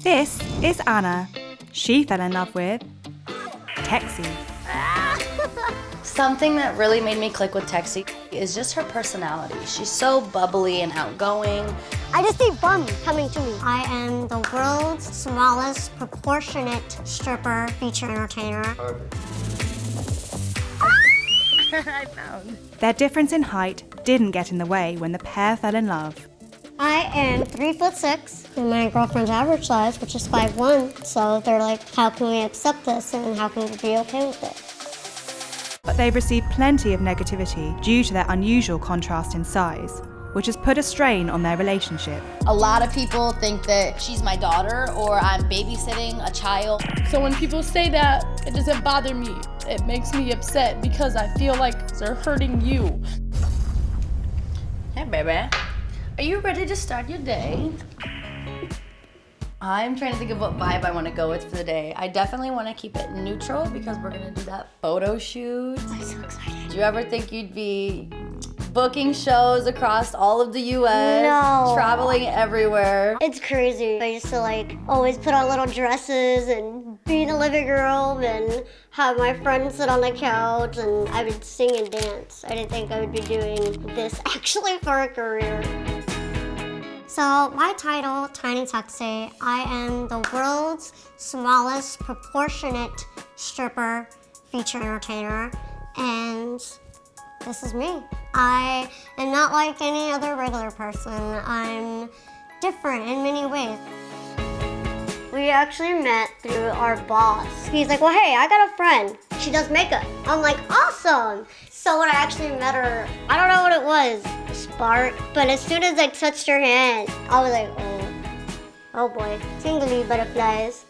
This is Anna. She fell in love with Texie. Something that really made me click with Texie is just her personality. She's so bubbly and outgoing. I just see bum coming to me. I am the world's smallest proportionate stripper feature entertainer. I found. Their difference in height didn't get in the way when the pair fell in love. I am 3'6", and my girlfriend's average size, which is 5'1". So they're like, how can we accept this and how can we be okay with it? But they've received plenty of negativity due to their unusual contrast in size, which has put a strain on their relationship. A lot of people think that she's my daughter or I'm babysitting a child. So when people say that, it doesn't bother me. It makes me upset because I feel like they're hurting you. Hey, baby. Are you ready to start your day? I'm trying to think of what vibe I want to go with for the day. I definitely want to keep it neutral because we're going to do that photo shoot. I'm so excited. Do you ever think you'd be booking shows across all of the U.S., No. traveling everywhere? It's crazy. I used to like always put on little dresses and be in the living room and have my friends sit on the couch and I would sing and dance. I didn't think I would be doing this actually for a career. So my title, Tiny Texie, I am the world's smallest proportionate stripper feature entertainer, and this is me. I am not like any other regular person. I'm different in many ways. We actually met through our boss. He's like, well, hey, I got a friend. She does makeup. I'm like, awesome. So when I actually met her, I don't know what it was, a spark. But as soon as I touched her hand, I was like, oh boy, tingly butterflies.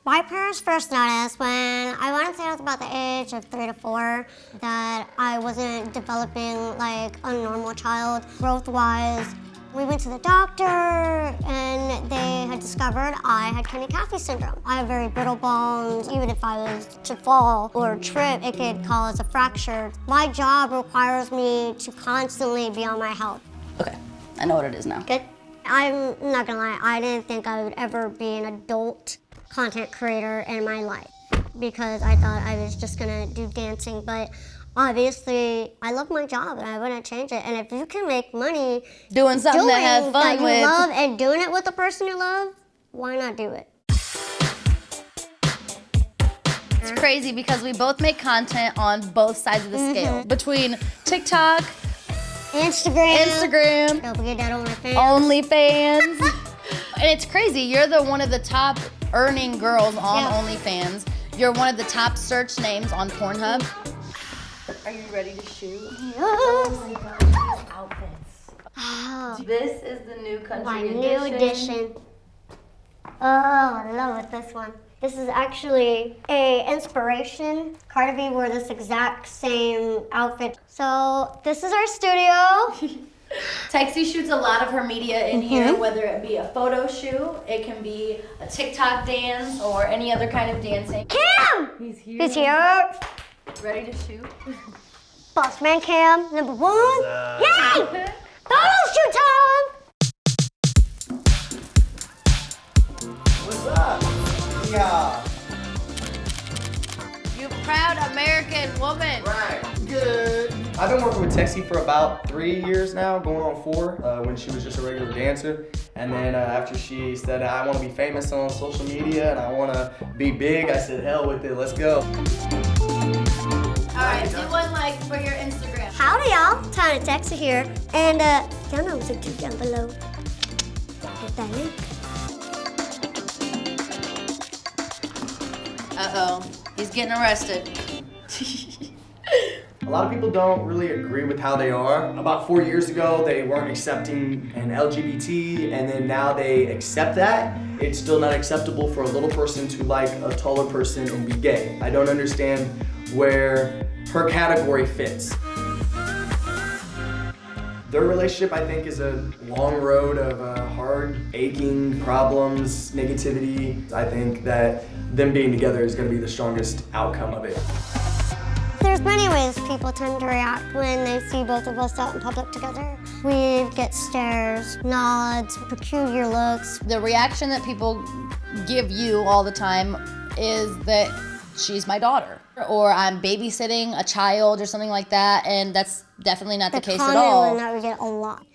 My parents first noticed when I want to say I was about the age of 3 to 4 that I wasn't developing like a normal child growth-wise. We went to the doctor and they had discovered I had Kenny-Caffey syndrome. I have very brittle bones. Even if I was to fall or trip, it could cause a fracture. My job requires me to constantly be on my health. Okay, I know what it is now. Good. I'm not gonna lie, I didn't think I would ever be an adult content creator in my life because I thought I was just gonna do dancing, but obviously, I love my job and I wouldn't change it. And if you can make money Doing something that has fun that you with. love and doing it with the person you love, why not do it? It's crazy because we both make content on both sides of the scale. Between TikTok, Instagram, Don't forget that OnlyFans. And it's crazy, you're one of the top earning girls on OnlyFans. You're one of the top search names on Pornhub. Are you ready to shoot? Yes. Oh my God, outfits. Oh, This is the new country my edition. new edition. Oh, I love this one. This is actually a inspiration. Cardi B wore this exact same outfit. So this is our studio. Texie shoots a lot of her media in here, whether it be a photo shoot, it can be a TikTok dance, or any other kind of dancing. Cam! He's here. He's here. Ready to shoot? Boss Man Cam, #1. Yay! Photo shoot time! What's up? Yeah. You proud American woman. Right. Good. I've been working with Texie for about 3 years now, going on 4, when she was just a regular dancer. And then after she said, I want to be famous on social media and I want to be big, I said, hell with it, let's go. All right, do one like for your Instagram. Howdy y'all, Tiny Texie here. And y'all know what's down below. Hit that link. Uh-oh, he's getting arrested. A lot of people don't really agree with how they are. About 4 years ago, they weren't accepting an LGBT, and then now they accept that. It's still not acceptable for a little person to like a taller person and be gay. I don't understand where her category fits. Their relationship, I think, is a long road of hard, aching problems, negativity. I think that them being together is going to be the strongest outcome of it. There's many ways people tend to react when they see both of us out in public together. We get stares, nods, peculiar looks. The reaction that people give you all the time is that she's my daughter, or I'm babysitting a child or something like that, and that's definitely not the case at all. The common one that we get a lot.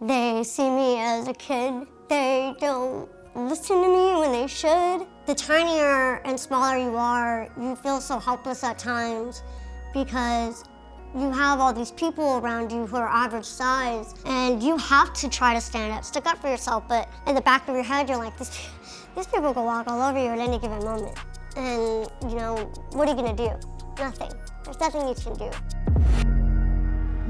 They see me as a kid. They don't listen to me when they should. The tinier and smaller you are, you feel so helpless at times because you have all these people around you who are average size, and you have to try to stand up, stick up for yourself, but in the back of your head, you're like, these people can walk all over you at any given moment. And, you know, what are you gonna do? Nothing. There's nothing you can do.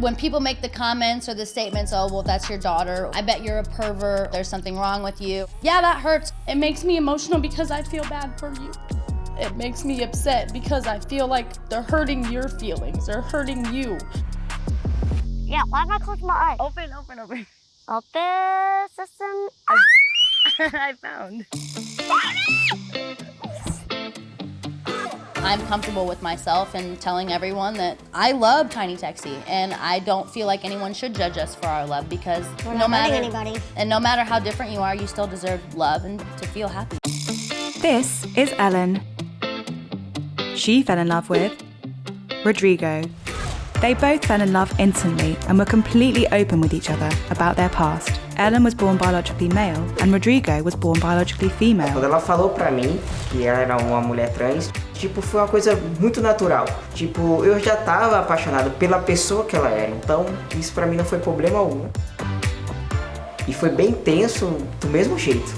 When people make the comments or the statements, oh, well, that's your daughter, I bet you're a pervert, there's something wrong with you. Yeah, that hurts. It makes me emotional because I feel bad for you. It makes me upset because I feel like they're hurting your feelings. They're hurting you. Yeah, why am I closing my eyes? Open. Open, system. I found. I'm comfortable with myself and telling everyone that I love Tiny Texie, and I don't feel like anyone should judge us for our love because We're not hurting anybody. And no matter how different you are, you still deserve love and to feel happy. This is Ellen. She fell in love with Rodrigo. They both fell in love instantly and were completely open with each other about their past. Ellen was born biologically male and Rodrigo was born biologically female. Quando ela falou pra mim que ela era uma mulher trans, tipo, foi uma coisa muito natural. Tipo, eu já tava apaixonado pela pessoa que ela era, então isso pra mim não foi problema algum. E foi bem tenso do mesmo jeito.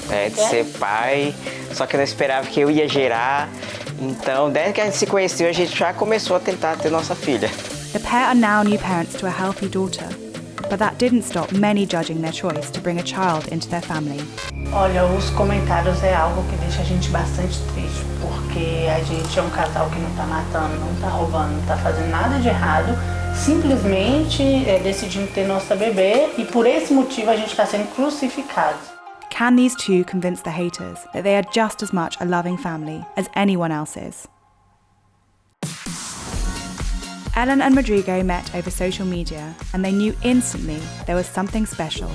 De ser pai, só que eu não esperava que eu ia gerar. Então, desde que a gente se conheceu, a gente já começou a tentar ter nossa filha. The pair are now new parents to a healthy daughter, but that didn't stop many judging their choice to bring a child into their family. Olha, os comentários é algo que deixa a gente bastante triste, porque a gente é um casal que não tá matando, não tá roubando, não tá fazendo nada de errado, simplesmente decidimos ter nossa bebê e por esse motivo a gente tá sendo crucificado. Can these two convince the haters that they are just as much a loving family as anyone else is? Ellen and Rodrigo met over social media and they knew instantly there was something special.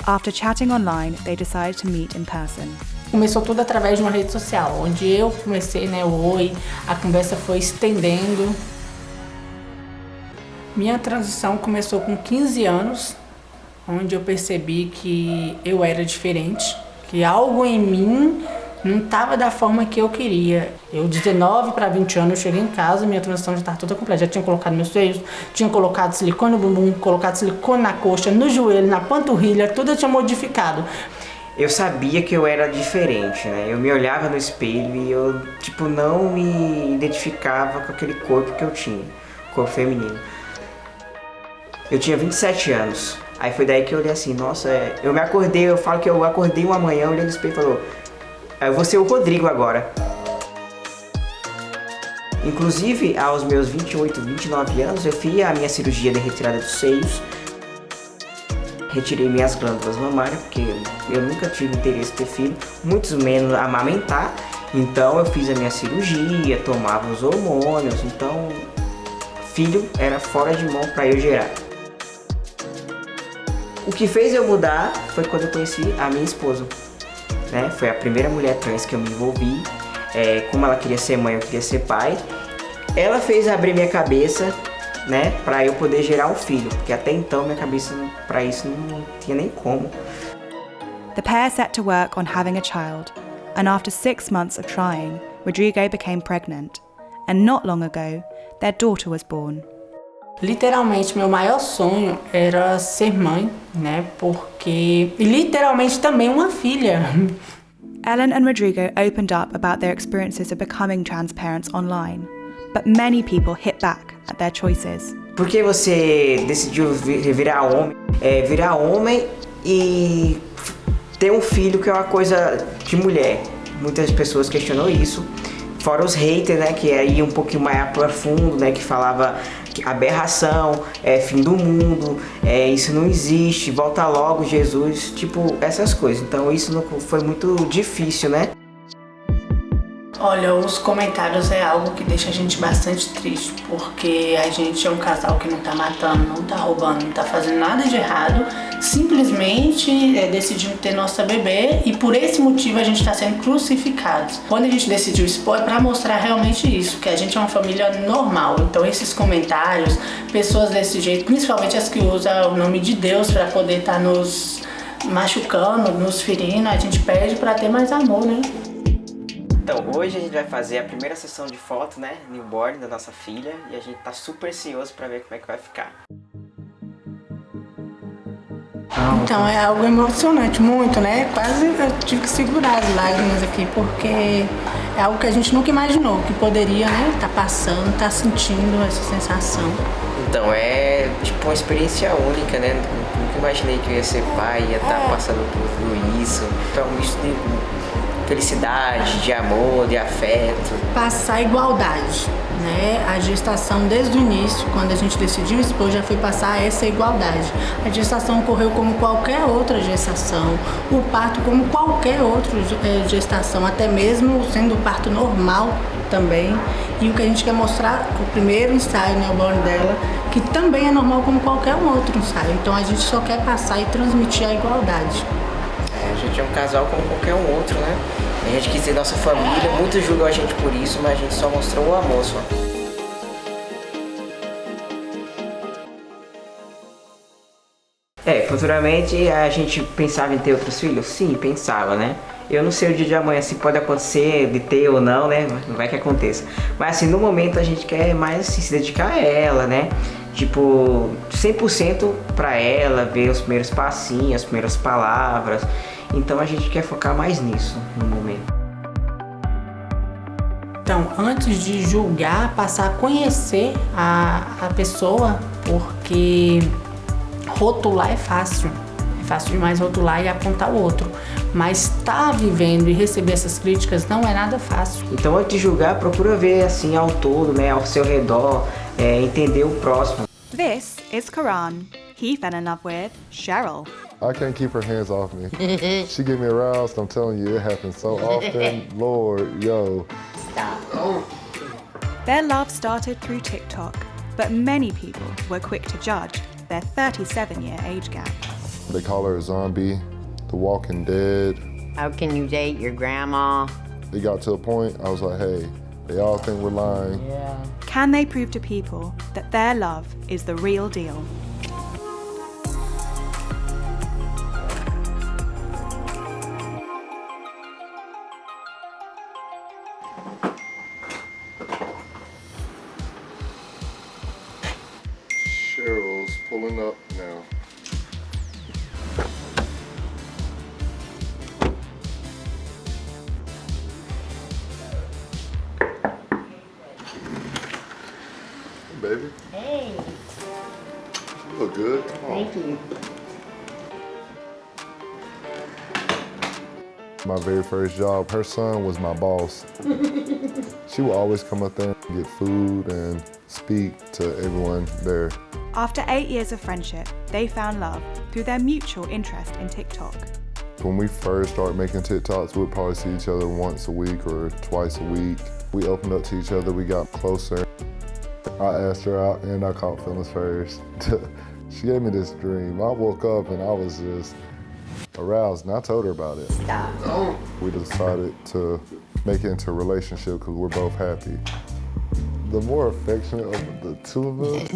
After chatting online, they decided to meet in person. Começou tudo através de uma rede social, onde eu comecei, o oi, a conversa foi estendendo. Minha transição começou com 15 anos, onde eu percebi que eu era diferente, que algo em mim não estava da forma que eu queria. Eu, 19 para 20 anos, eu cheguei em casa, minha transição já estava toda completa. Já tinha colocado meus seios, tinha colocado silicone no bumbum, colocado silicone na coxa, no joelho, na panturrilha, tudo eu tinha modificado. Eu sabia que eu era diferente, né? Eu me olhava no espelho e eu, tipo, não me identificava com aquele corpo que eu tinha, corpo feminino. Eu tinha 27 anos. Aí foi daí que eu olhei assim, nossa, eu me acordei, eu falo que eu acordei uma manhã, olhei no espelho e falou, eu vou ser o Rodrigo agora. Inclusive, aos meus 28, 29 anos, eu fiz a minha cirurgia de retirada dos seios. Retirei minhas glândulas mamárias, porque eu nunca tive interesse em ter filho, muito menos amamentar. Então eu fiz a minha cirurgia, tomava os hormônios, então filho era fora de mão para eu gerar. O que fez eu mudar foi quando eu conheci a minha esposa, né? Foi a primeira mulher trans que eu me envolvi. Como ela queria ser mãe, eu queria ser pai. Ela fez abrir minha cabeça, né, para eu poder gerar um filho, porque até então minha cabeça para isso não tinha nem como. The pair set to work on having a child, and after 6 months of trying, Rodrigo became pregnant, and not long ago, their daughter was born. Literalmente, meu maior sonho era ser mãe, né? Porque literalmente também uma filha. Ellen and Rodrigo opened up about their experiences of becoming trans parents online, but many people hit back at their choices. Por que você decidiu virar homem? Virar homem e ter um filho, que é uma coisa de mulher. Muitas pessoas questionam isso. Fora os haters, né, que aí um pouquinho mais profundo, né, que falava que aberração, fim do mundo, isso não existe, volta logo Jesus, tipo, essas coisas. Então isso foi muito difícil, né? Olha, os comentários é algo que deixa a gente bastante triste, porque a gente é um casal que não tá matando, não tá roubando, não tá fazendo nada de errado, simplesmente decidindo ter nossa bebê e por esse motivo a gente tá sendo crucificados. Quando a gente decidiu expor é pra mostrar realmente isso, que a gente é uma família normal. Então esses comentários, pessoas desse jeito, principalmente as que usam o nome de Deus pra poder estar nos machucando, nos ferindo, a gente pede pra ter mais amor, né? Então, hoje a gente vai fazer a primeira sessão de foto, né, newborn da nossa filha, e a gente tá super ansioso pra ver como é que vai ficar. Então é algo emocionante, muito, né? Quase eu tive que segurar as lágrimas aqui, porque é algo que a gente nunca imaginou que poderia, né, tá passando, tá sentindo essa sensação. Então, é tipo uma experiência única, né? Nunca imaginei que eu ia ser pai, ia estar passando por tudo isso. Então, um misto de felicidade, de amor, de afeto. Passar igualdade, né? A gestação desde o início, quando a gente decidiu expor, já foi passar essa igualdade. A gestação ocorreu como qualquer outra gestação, o parto como qualquer outra gestação, até mesmo sendo o parto normal também. E o que a gente quer mostrar, o primeiro ensaio newborn dela, que também é normal como qualquer outro ensaio. Então a gente só quer passar e transmitir a igualdade. A gente é um casal como qualquer um outro, né? A gente quis ter nossa família, muitos julgam a gente por isso, mas a gente só mostrou o amor só. Futuramente a gente pensava em ter outros filhos? Sim, pensava, né? Eu não sei o dia de amanhã se pode acontecer, de ter ou não, né? Não vai que aconteça. Mas assim, no momento a gente quer mais assim, se dedicar a ela, né? Tipo, 100% pra ela, ver os primeiros passinhos, as primeiras palavras. Então a gente quer focar mais nisso no momento. Então, antes de julgar, passar a conhecer a pessoa, porque rotular é fácil. É fácil demais rotular e apontar o outro. Mas estar vivendo e receber essas críticas não é nada fácil. Então, antes de julgar, procura ver assim ao todo, né, ao seu redor, entender o próximo. This is Karan. He fell in love with Cheryl. I can't keep her hands off me. She get me aroused, I'm telling you, it happens so often. Lord, yo. Stop. Their love started through TikTok, but many people were quick to judge their 37-year age gap. They call her a zombie, the walking dead. How can you date your grandma? It got to a point, I was like, hey, they all think we're lying. Yeah. Can they prove to people that their love is the real deal? Cheryl's pulling up now. Hey, baby. Hey. You look good. Come on. Thank you. My very first job, her son was my boss. She would always come up there and get food and speak to everyone there. After 8 years of friendship, they found love through their mutual interest in TikTok. When we first started making TikToks, we'd probably see each other once a week or twice a week. We opened up to each other, we got closer. I asked her out and I caught feelings first. She gave me this dream. I woke up and I was just aroused and I told her about it. Stop. We decided to make it into a relationship because we're both happy. The more affectionate of the two of us,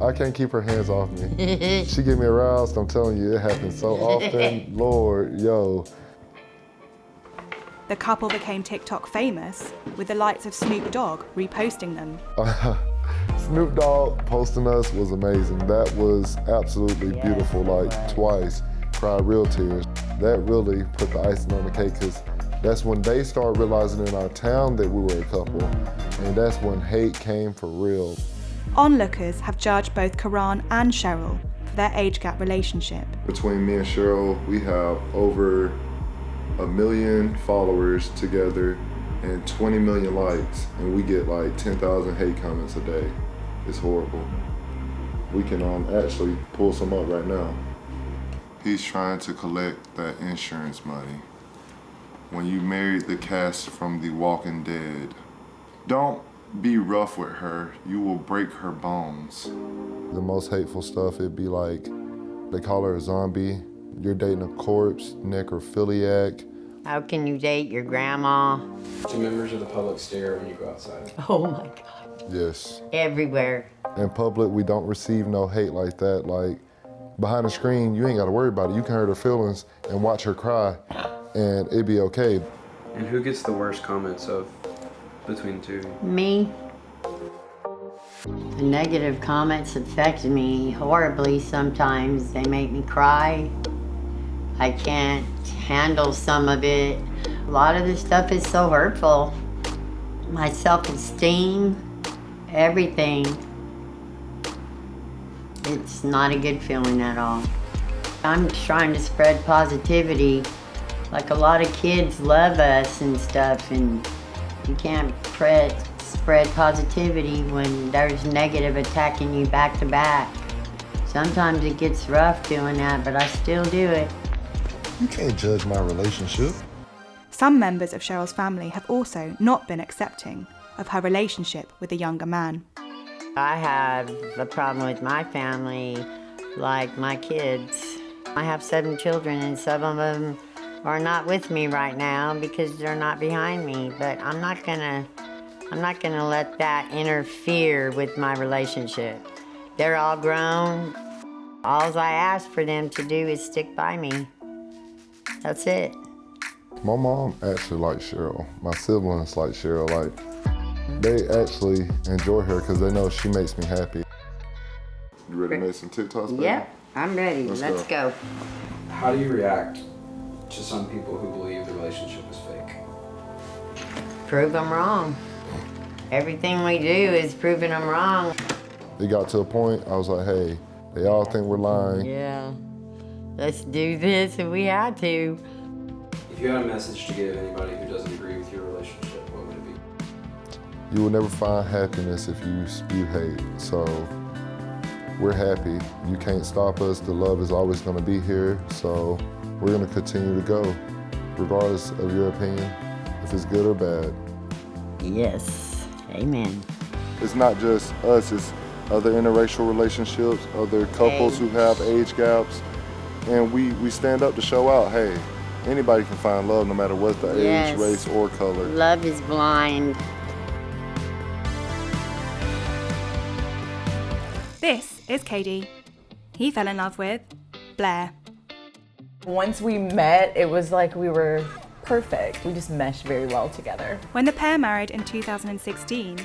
I can't keep her hands off me. She get me aroused, I'm telling you, it happens so often. Lord, yo. The couple became TikTok famous, with the likes of Snoop Dogg reposting them. Snoop Dogg posting us was amazing. That was absolutely beautiful, like twice. Cried real tears. That really put the icing on the cake because that's when they started realizing in our town that we were a couple. And that's when hate came for real. Onlookers have judged both Karan and Cheryl for their age gap relationship. Between me and Cheryl, we have over 1 million followers together and 20 million likes. And we get like 10,000 hate comments a day. It's horrible. We can actually pull some up right now. He's trying to collect that insurance money. when you married the cast from The Walking Dead. Don't be rough with her. You will break her bones. The most hateful stuff, it'd be like, they call her a zombie. You're dating a corpse, necrophiliac. How can you date your grandma? Do members of the public stare when you go outside? Oh my God. Yes. Everywhere. In public, we don't receive no hate like that. Like, behind the screen, you ain't gotta worry about it. You can hurt her feelings and watch her cry, and it'd be okay. And who gets the worst comments of between the two of you? Me. The negative comments affect me horribly sometimes. They make me cry. I can't handle some of it. A lot of this stuff is so hurtful. My self-esteem, everything. It's not a good feeling at all. I'm trying to spread positivity. Like, a lot of kids love us and stuff, and you can't spread positivity when there's negative attacking you back to back. Sometimes it gets rough doing that, but I still do it. You can't judge my relationship. Some members of Cheryl's family have also not been accepting of her relationship with the younger man. I have a problem with my family, like my kids. I have 7 children, and some of them are not with me right now because they're not behind me, but I'm not gonna let that interfere with my relationship. They're all grown. All I ask for them to do is stick by me. That's it. My mom actually likes Cheryl. My siblings like Cheryl. Like, they actually enjoy her because they know she makes me happy. You ready to make some TikToks, baby? Yep, I'm ready. Let's go. How do you react to some people who believe the relationship is fake? Prove them wrong. Everything we do is proving them wrong. It got to a point, I was like, hey, they all think we're lying. Yeah, let's do this if we had to. If you had a message to give anybody who doesn't agree with your relationship, what would it be? You will never find happiness if you spew hate. So we're happy. You can't stop us. The love is always going to be here. So we're going to continue to go, regardless of your opinion, if it's good or bad. Yes, amen. It's not just us, it's other interracial relationships, other couples who have age gaps. And we stand up to show out, hey, anybody can find love no matter what the age, race, or color. Love is blind. This is Katie. He fell in love with Blair. Once we met, it was like we were perfect. We just meshed very well together. When the pair married in 2016,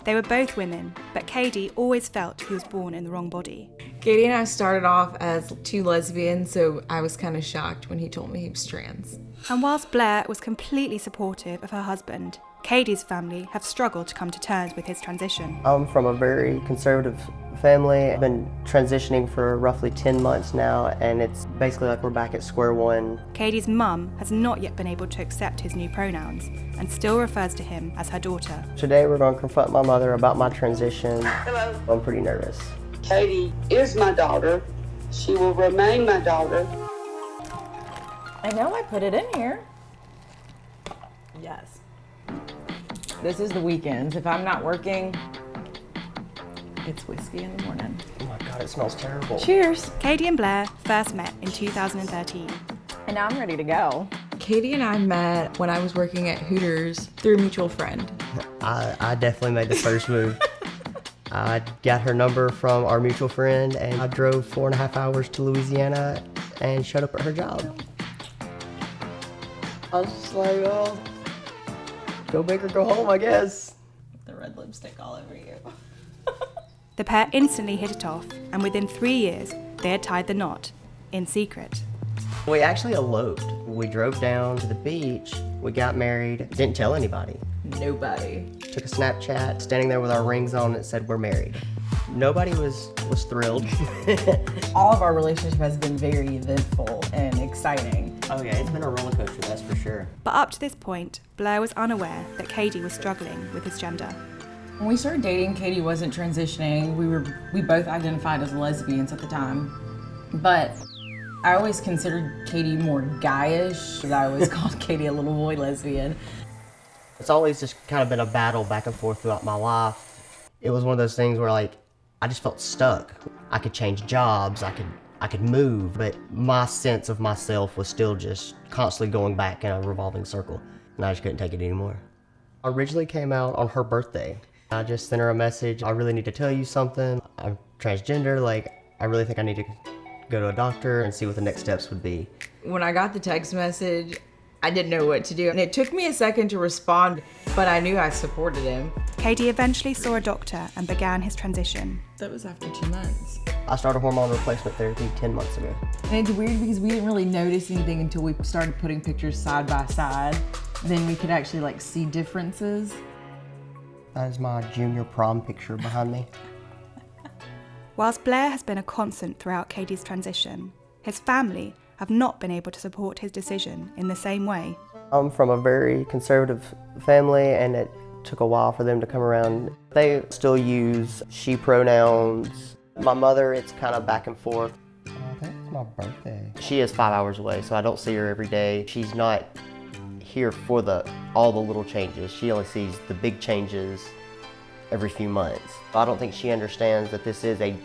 they were both women, but Katie always felt he was born in the wrong body. Katie and I started off as 2 lesbians, so I was kind of shocked when he told me he was trans. And whilst Blair was completely supportive of her husband, Katie's family have struggled to come to terms with his transition. I'm from a very conservative family. I've been transitioning for roughly 10 months now, and it's basically like we're back at square one. Katie's mum has not yet been able to accept his new pronouns and still refers to him as her daughter. Today we're going to confront my mother about my transition. Hello. I'm pretty nervous. Katie is my daughter. She will remain my daughter. I know I put it in here. Yes. This is the weekends. If I'm not working, it's whiskey in the morning. Oh my God, it smells terrible. Cheers. Katie and Blair first met in 2013. And now I'm ready to go. Katie and I met when I was working at Hooters through a mutual friend. I definitely made the first move. I got her number from our mutual friend, and I drove 4.5 hours to Louisiana and showed up at her job. I was just like, oh, go big or go home, I guess. The red lipstick all over you. The pair instantly hit it off, and within 3 years, they had tied the knot, in secret. We actually eloped. We drove down to the beach, we got married, didn't tell anybody. Nobody. Took a Snapchat, standing there with our rings on that said we're married. Nobody was thrilled. All of our relationship has been very eventful and exciting. Oh yeah, it's been a roller coaster, that's for sure. But up to this point, Blair was unaware that Katie was struggling with his gender. When we started dating, Katie wasn't transitioning. We both identified as lesbians at the time. But I always considered Katie more guyish. I always called Katie a little boy lesbian. It's always just kind of been a battle back and forth throughout my life. It was one of those things where like, I just felt stuck. I could change jobs, I could move, but my sense of myself was still just constantly going back in a revolving circle, and I just couldn't take it anymore. I originally came out on her birthday. I just sent her a message, I really need to tell you something. I'm transgender, like, I really think I need to go to a doctor and see what the next steps would be. When I got the text message, I didn't know what to do. And it took me a second to respond, but I knew I supported him. Katie eventually saw a doctor and began his transition. That was after 2 months. I started hormone replacement therapy 10 months ago. And it's weird because we didn't really notice anything until we started putting pictures side by side. Then we could actually like see differences. That is my junior prom picture behind me. Whilst Blair has been a constant throughout Katie's transition, his family have not been able to support his decision in the same way. I'm from a very conservative family, and it took a while for them to come around. They still use she pronouns. My mother, it's kind of back and forth. I think it's my birthday. She is 5 hours away, so I don't see her every day. She's not here for all the little changes. She only sees the big changes every few months. I don't think she understands that this is a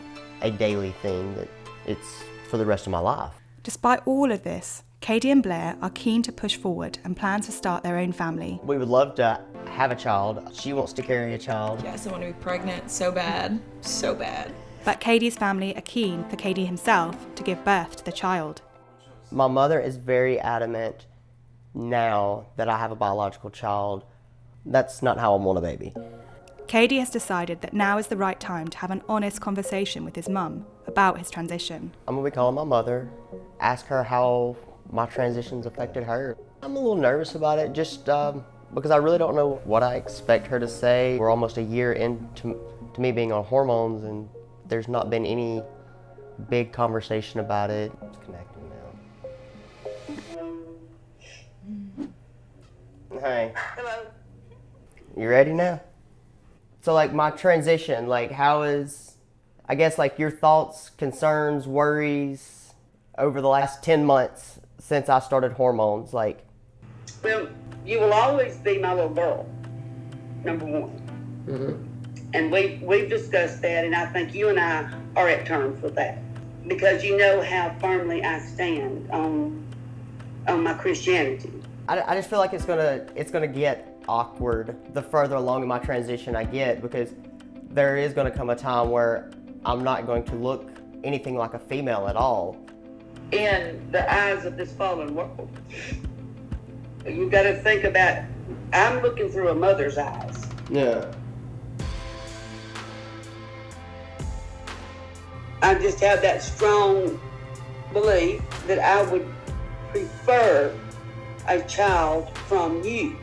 daily thing, that it's for the rest of my life. Despite all of this, Katie and Blair are keen to push forward and plan to start their own family. We would love to have a child. She wants to carry a child. Yes, I want to be pregnant so bad, so bad. But Katie's family are keen for Katie himself to give birth to the child. My mother is very adamant now that I have a biological child. That's not how I want a baby. Katie has decided that now is the right time to have an honest conversation with his mum about his transition. I'm gonna be calling my mother, ask her how my transition's affected her. I'm a little nervous about it, just because I really don't know what I expect her to say. We're almost a year into me being on hormones, and there's not been any big conversation about it. It's connecting now. Hey. Hello. You ready now? So like my transition, like how is, I guess like your thoughts, concerns, worries over the last 10 months since I started hormones, like? Well, you will always be my little girl, number one. Mm-hmm. And we've discussed that, and I think you and I are at terms with that. Because you know how firmly I stand on my Christianity. I just feel like it's gonna get awkward the further along in my transition I get, because there is gonna come a time where I'm not going to look anything like a female at all. In the eyes of this fallen world, you've got to think about, I'm looking through a mother's eyes. Yeah. I just have that strong belief that I would prefer a child from you,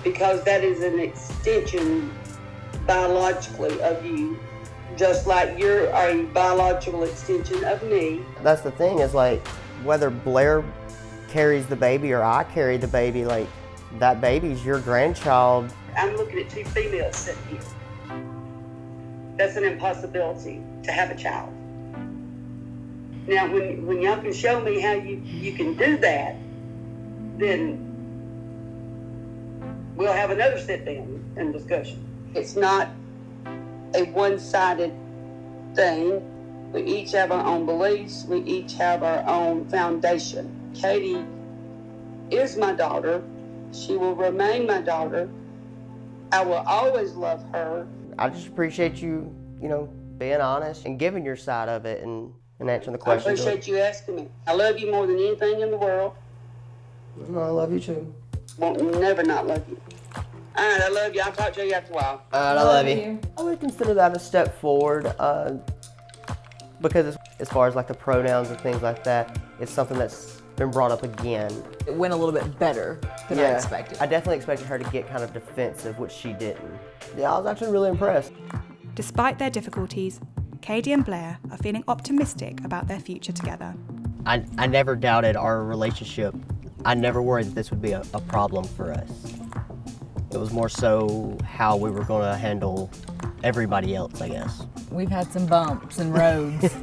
because that is an extension biologically of you, just like you're a biological extension of me. That's the thing, is like whether Blair carries the baby or I carry the baby, like that baby's your grandchild. I'm looking at two females sitting here. That's an impossibility to have a child. Now, when y'all can show me how you can do that, then we'll have another sit down and discussion. It's not a one-sided thing. We each have our own beliefs. We each have our own foundation. Katie is my daughter. She will remain my daughter. I will always love her. I just appreciate you, being honest and giving your side of it and answering the questions. I appreciate you asking me. I love you more than anything in the world. No, I love you too. Won't never not love you. All right, I love you. I'll talk to you after a while. All right, I love you. I would consider that a step forward, because as far as like the pronouns and things like that, it's something that's been brought up again. It went a little bit better than I expected. I definitely expected her to get kind of defensive, which she didn't. Yeah, I was actually really impressed. Despite their difficulties, Katie and Blair are feeling optimistic about their future together. I never doubted our relationship. I never worried that this would be a problem for us. It was more so how we were going to handle everybody else, I guess. We've had some bumps and roads.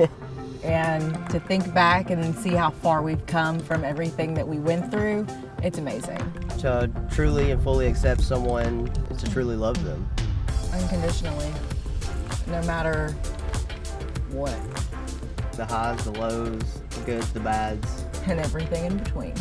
And to think back and see how far we've come from everything that we went through, it's amazing. To truly and fully accept someone is to truly love them. Unconditionally, no matter what. The highs, the lows, the goods, the bads. And everything in between.